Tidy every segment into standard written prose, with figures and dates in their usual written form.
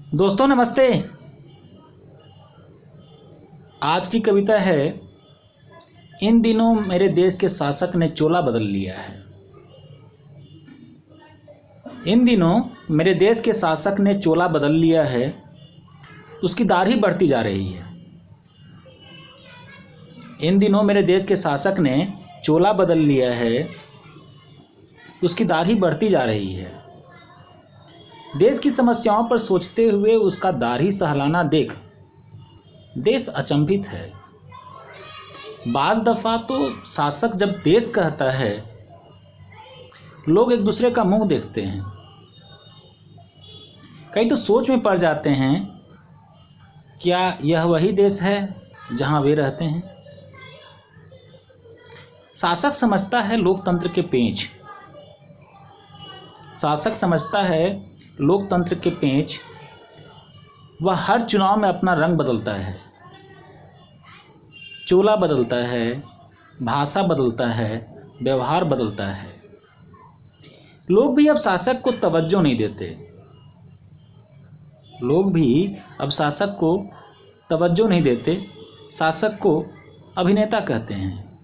दोस्तों नमस्ते। आज की कविता है, इन दिनों मेरे देश के शासक ने चोला बदल लिया है। इन दिनों मेरे देश के शासक ने चोला बदल लिया है, उसकी दाढ़ी बढ़ती जा रही है। इन दिनों मेरे देश के शासक ने चोला बदल लिया है, उसकी दाढ़ी बढ़ती जा रही है। देश की समस्याओं पर सोचते हुए उसका दाढ़ी सहलाना देख देश अचंभित है। बाज़ दफ़ा तो शासक जब देश कहता है, लोग एक दूसरे का मुंह देखते हैं। कई तो सोच में पड़ जाते हैं, क्या यह वही देश है जहां वे रहते हैं। शासक समझता है लोकतंत्र के पेंच, शासक समझता है लोकतंत्र के पेंच। वह हर चुनाव में अपना रंग बदलता है, चोला बदलता है, भाषा बदलता है, व्यवहार बदलता है। लोग भी अब शासक को तवज्जो नहीं देते। लोग भी अब शासक को तवज्जो नहीं देते, शासक को अभिनेता कहते हैं।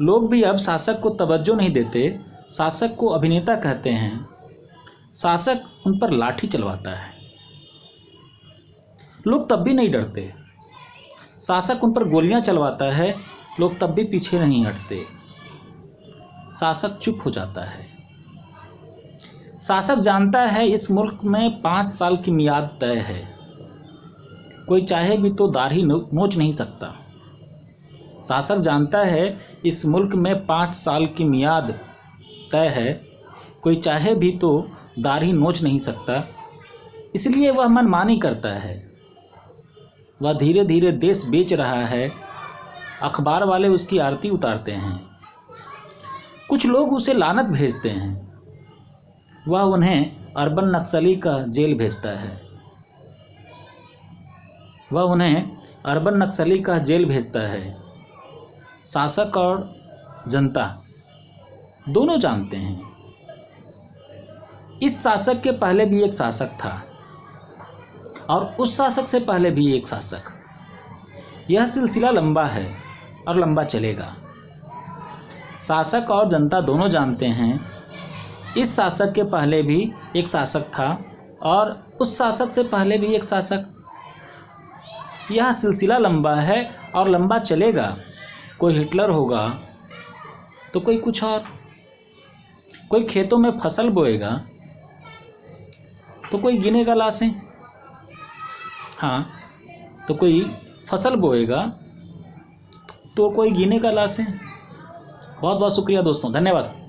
लोग भी अब शासक को तवज्जो नहीं देते, शासक को अभिनेता कहते हैं। शासक उन पर लाठी चलवाता है, लोग तब भी नहीं डरते। शासक उन पर गोलियां चलवाता है, लोग तब भी पीछे नहीं हटते। शासक चुप हो जाता है। शासक जानता है इस मुल्क में 5 साल की मियाद तय है। कोई चाहे भी तो दाढ़ी नोच नहीं सकता। शासक जानता है इस मुल्क में 5 साल की मियाद तय है। कोई चाहे भी तो दाढ़ी नोच नहीं सकता। इसलिए वह मनमानी करता है। वह धीरे धीरे देश बेच रहा है। अखबार वाले उसकी आरती उतारते हैं। कुछ लोग उसे लानत भेजते हैं। वह उन्हें अर्बन नक्सली का जेल भेजता है। वह उन्हें अर्बन नक्सली का जेल भेजता है। शासक और जनता दोनों जानते हैं, इस शासक के पहले भी एक शासक था और उस शासक से पहले भी एक शासक। यह सिलसिला लंबा है और लंबा चलेगा। शासक और जनता दोनों जानते हैं, इस शासक के पहले भी एक शासक था और उस शासक से पहले भी एक शासक। यह सिलसिला लंबा है और लंबा चलेगा। कोई हिटलर होगा तो कोई कुछ और। कोई खेतों में फसल बोएगा तो कोई गिनेगा लाशें। हाँ, तो कोई फसल बोएगा तो कोई गिनेगा लाशें। बहुत बहुत शुक्रिया दोस्तों, धन्यवाद।